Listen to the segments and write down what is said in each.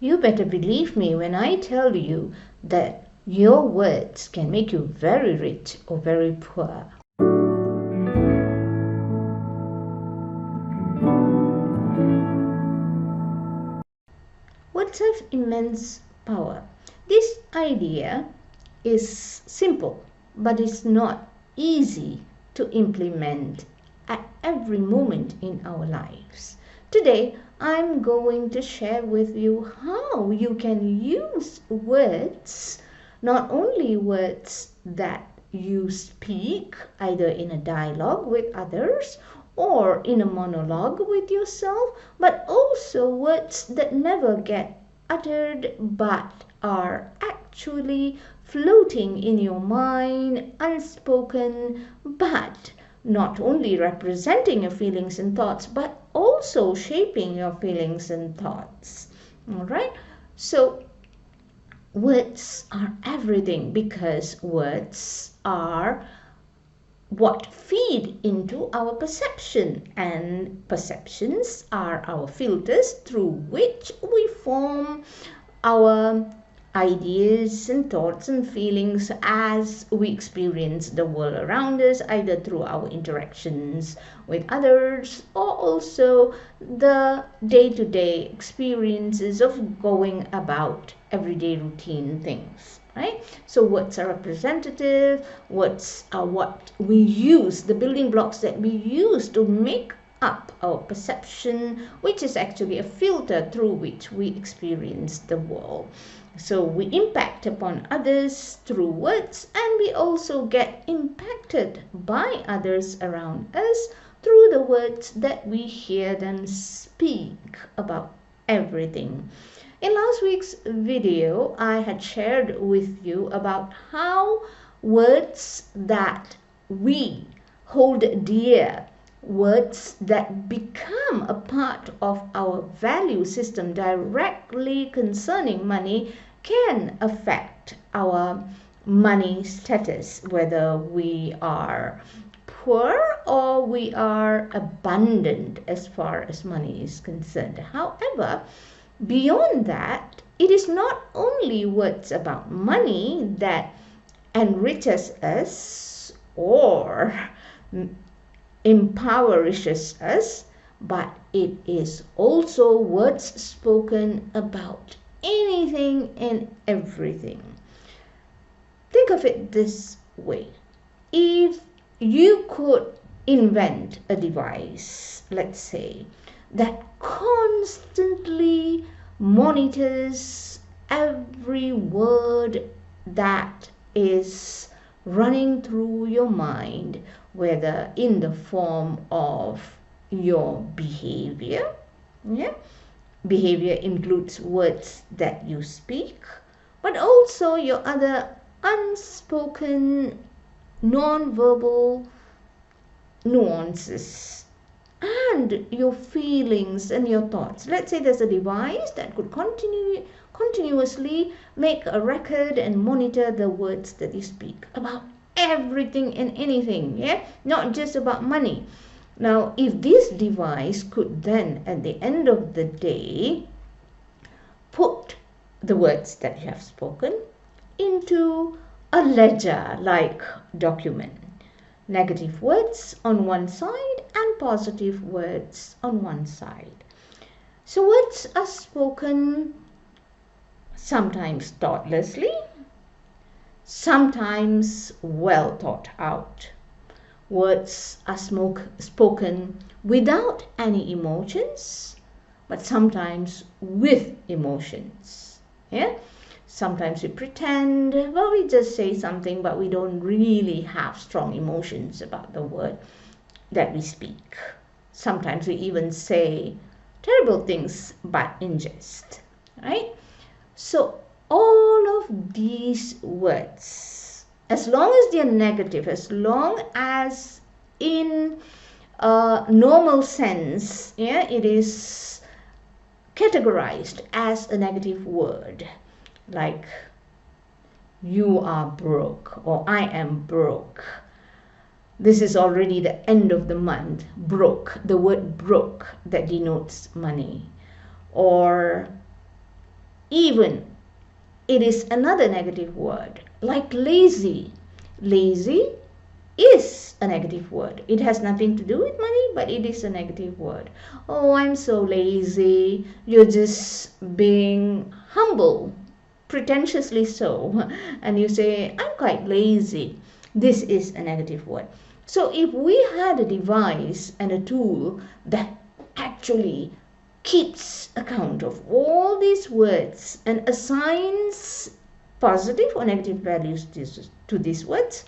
You better believe me when I tell you that your words can make you very rich or very poor. Words have immense power. This idea is simple, but it's not easy to implement at every moment in our lives. Today, I'm going to share with you how you can use words, not only words that you speak either in a dialogue with others or in a monologue with yourself, but also words that never get uttered but are actually floating in your mind, unspoken, but not only representing your feelings and thoughts, but also shaping your feelings and thoughts. All right? So, words are everything because words are what feed into our perception, and perceptions are our filters through which we form our ideas and thoughts and feelings as we experience the world around us, either through our interactions with others or also the day-to-day experiences of going about everyday routine things. Right? So words are representative, words are what we use, the building blocks that we use to make up our perception, which is actually a filter through which we experience the world. So we impact upon others through words, and we also get impacted by others around us through the words that we hear them speak about everything. In last week's video, I had shared with you about how words that we hold dear, words that become a part of our value system directly concerning money, can affect our money status, whether we are poor or we are abundant as far as money is concerned. However, beyond that, it is not only words about money that enriches us or empowers us, but it is also words spoken about anything and everything. Think of it this way. If you could invent a device, let's say, that constantly monitors every word that is running through your mind, whether in the form of your behavior. Behavior includes words that you speak, but also your other unspoken, non-verbal nuances and your feelings and your thoughts. Let's say there's a device that could continuously make a record and monitor the words that you speak about everything and anything, not just about money. Now, if this device could then, at the end of the day, put the words that you have spoken into a ledger-like document, negative words on one side and positive words on one side. So words are spoken sometimes thoughtlessly, sometimes well thought out. Words are spoken without any emotions, but sometimes with emotions. Sometimes we pretend, well, we just say something, but we don't really have strong emotions about the word that we speak. Sometimes we even say terrible things, but in jest, right? So all of these words, as long as they're negative, as long as in a normal sense, it is categorized as a negative word, like you are broke or I am broke. This is already the end of the month. Broke, the word broke that denotes money. Or even it is another negative word, like lazy. Lazy is a negative word. It has nothing to do with money, but it is a negative word. Oh, I'm so lazy. You're just being humble, pretentiously so. And you say, I'm quite lazy. This is a negative word. So if we had a device and a tool that actually keeps account of all these words and assigns positive or negative values to these words,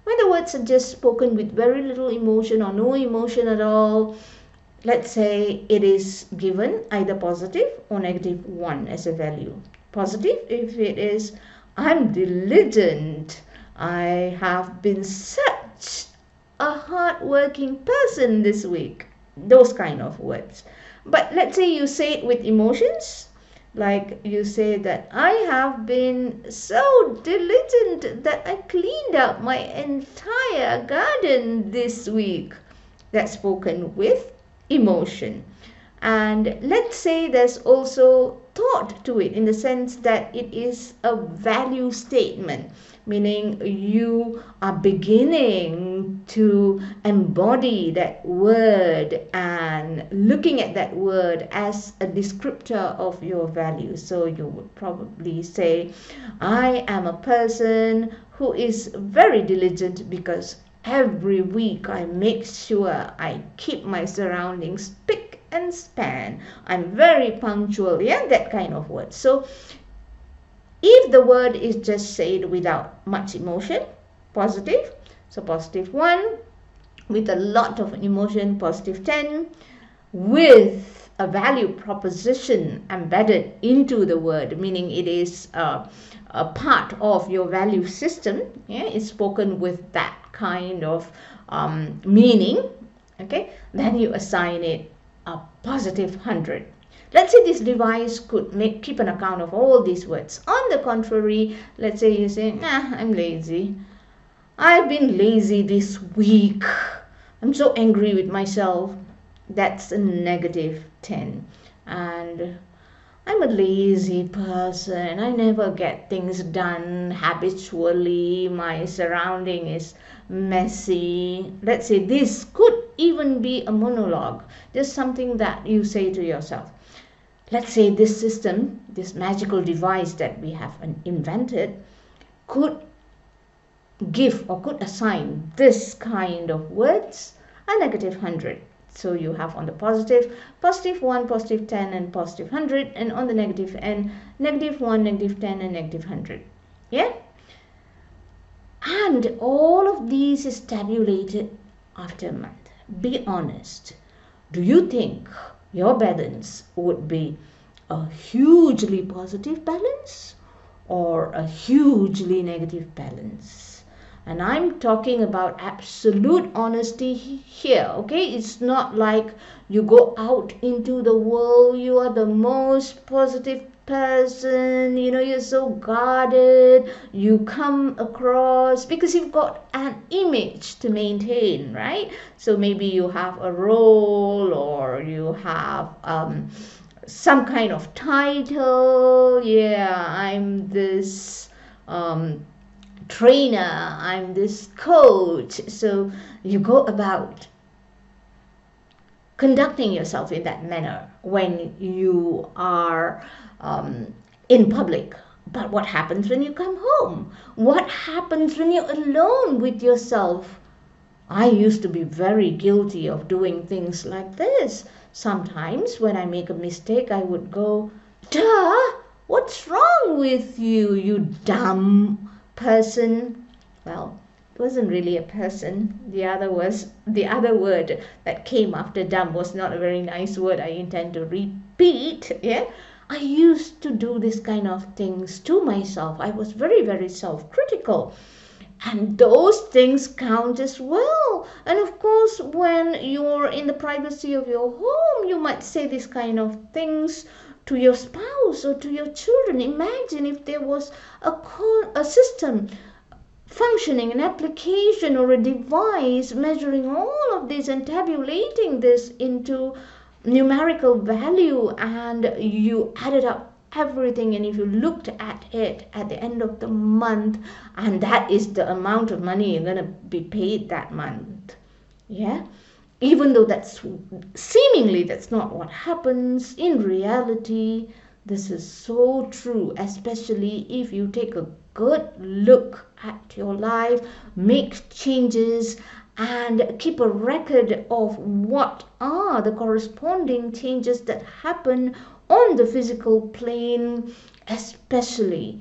when the words are just spoken with very little emotion or no emotion at all, let's say it is given either positive or negative 1 as a value. Positive if it is, I'm diligent, I have been such a hard-working person this week. Those kind of words. But let's say you say it with emotions, like you say that I have been so diligent that I cleaned up my entire garden this week. That's spoken with emotion. And let's say there's also thought to it, in the sense that it is a value statement, meaning you are beginning to embody that word and looking at that word as a descriptor of your values. So you would probably say, I am a person who is very diligent because every week I make sure I keep my surroundings spick and span. I'm very punctual. Yeah, that kind of word. So if the word is just said without much emotion, positive, so positive 1, with a lot of emotion, positive 10, with a value proposition embedded into the word, meaning it is a part of your value system, yeah, it's spoken with that kind of meaning, okay, then you assign it a positive 100. Let's say this device could keep an account of all these words. On the contrary, let's say you say, I'm lazy. I've been lazy this week. I'm so angry with myself. That's a negative 10. And I'm a lazy person. I never get things done habitually. My surrounding is messy. Let's say this could even be a monologue, just something that you say to yourself. Let's say this system, this magical device that we have invented, could give or could assign this kind of words a negative 100. So you have on the positive 1, positive 10, and positive 100, and on the negative end, negative 1, negative 10, and negative 100. Yeah? And all of these is tabulated after a month. Be honest. Do you think your balance would be a hugely positive balance or a hugely negative balance? And I'm talking about absolute honesty here, okay? It's not like you go out into the world, you are the most positive person, you're so guarded, you come across, because you've got an image to maintain, right? So maybe you have a role, or you have some kind of title. Yeah, I'm this trainer, I'm this coach. So you go about conducting yourself in that manner when you are in public. But what happens when you come home? What happens when you're alone with yourself? I used to be very guilty of doing things like this. Sometimes when I make a mistake, I would go, duh, what's wrong with you, you dumb person? Well, it wasn't really a person. The other word that came after dumb was not a very nice word I intend to repeat. Yeah, I used to do this kind of things to myself. I was very, very self-critical. And those things count as well. And of course, when you're in the privacy of your home, you might say this kind of things to your spouse or to your children. Imagine if there was a system functioning, an application or a device measuring all of this and tabulating this into numerical value, and you added up everything, and if you looked at it at the end of the month, and that is the amount of money you're going to be paid that month, yeah, even though that's seemingly that's not what happens in reality, this is so true, especially if you take a good look at your life, make changes, and keep a record of what are the corresponding changes that happen on the physical plane, especially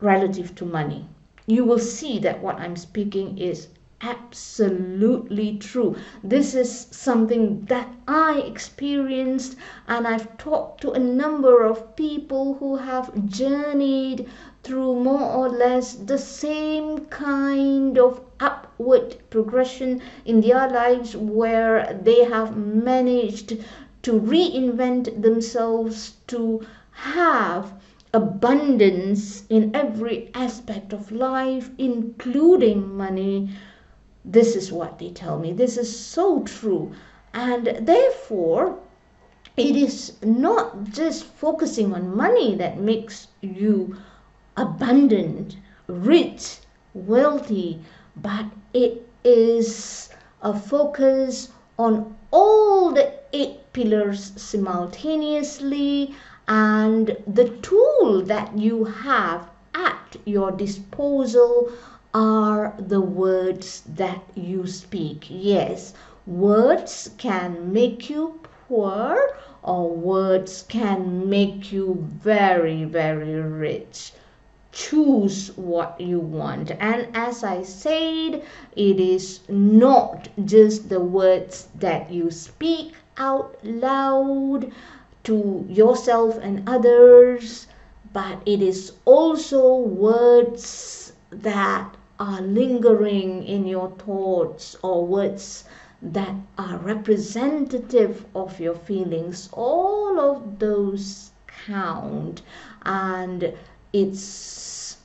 relative to money. You will see that what I'm speaking is absolutely true. This is something that I experienced, and I've talked to a number of people who have journeyed through more or less the same kind of upward progression in their lives, where they have managed to reinvent themselves, to have abundance in every aspect of life, including money. This is what they tell me. This is so true. And therefore, it is not just focusing on money that makes you abundant, rich, wealthy, but it is a focus on all the 8 pillars simultaneously, and the tool that you have at your disposal are the words that you speak. Yes, words can make you poor, or words can make you very, very rich. Choose what you want. And as I said, it is not just the words that you speak out loud to yourself and others, but it is also words that are lingering in your thoughts, or words that are representative of your feelings. All of those count, and it's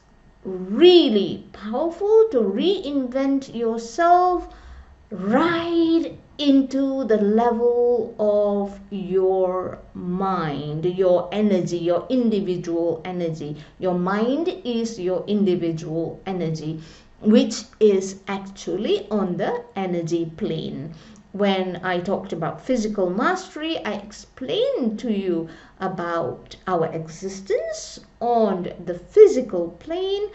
really powerful to reinvent yourself right into the level of your mind, your energy, your individual energy. Your mind is your individual energy, which is actually on the energy plane. When I talked about physical mastery, I explained to you about our existence on the physical plane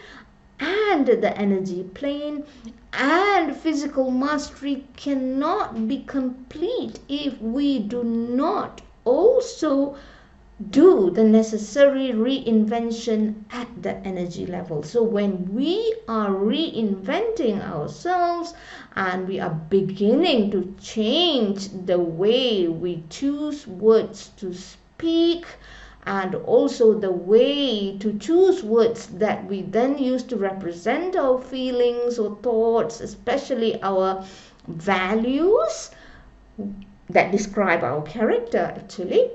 and the energy plane, and physical mastery cannot be complete if we do not also do the necessary reinvention at the energy level. So when we are reinventing ourselves and we are beginning to change the way we choose words to speak, and also the way to choose words that we then use to represent our feelings or thoughts, especially our values that describe our character actually.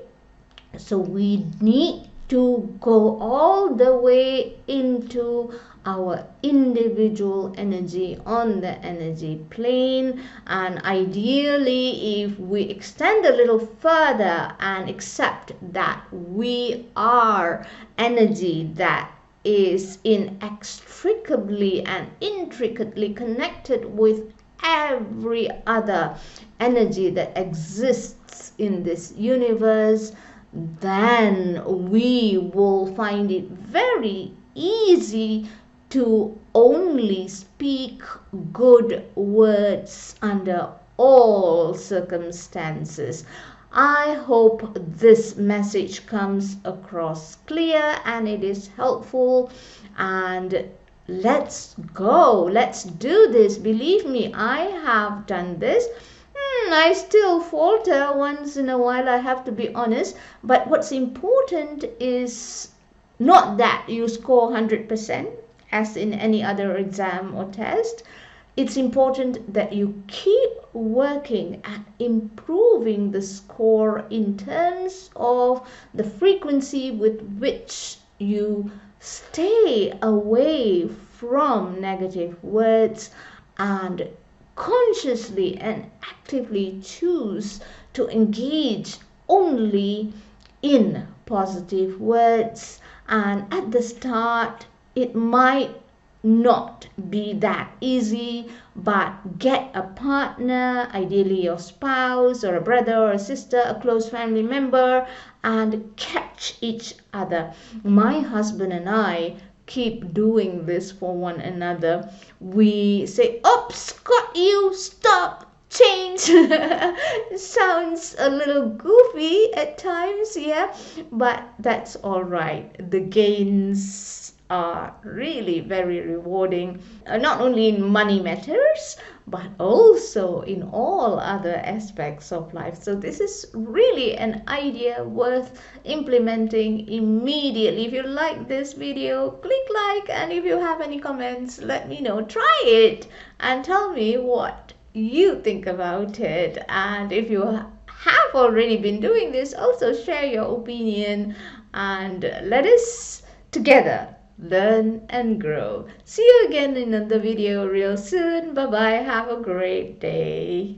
So we need to go all the way into our individual energy on the energy plane, and ideally if we extend a little further and accept that we are energy that is inextricably and intricately connected with every other energy that exists in this universe, then we will find it very easy to only speak good words under all circumstances. I hope this message comes across clear and it is helpful, and let's go, let's do this. Believe me, I have done this. I still falter once in a while, I have to be honest, but what's important is not that you score 100% as in any other exam or test. It's important that you keep working at improving the score in terms of the frequency with which you stay away from negative words, and consciously and actively choose to engage only in positive words. And at the start, it might not be that easy, but get a partner, ideally your spouse or a brother or a sister, a close family member, and catch each other. My husband and I keep doing this for one another. We say, oops, got you, stop, change. Sounds a little goofy at times, yeah, but that's all right. The gains are really very rewarding, not only in money matters, but also in all other aspects of life. So this is really an idea worth implementing immediately. If you like this video, click like, and if you have any comments, let me know. Try it and tell me what you think about it. And if you have already been doing this, also share your opinion, and let us together learn and grow. See you again in another video real soon. Bye bye. Have a great day.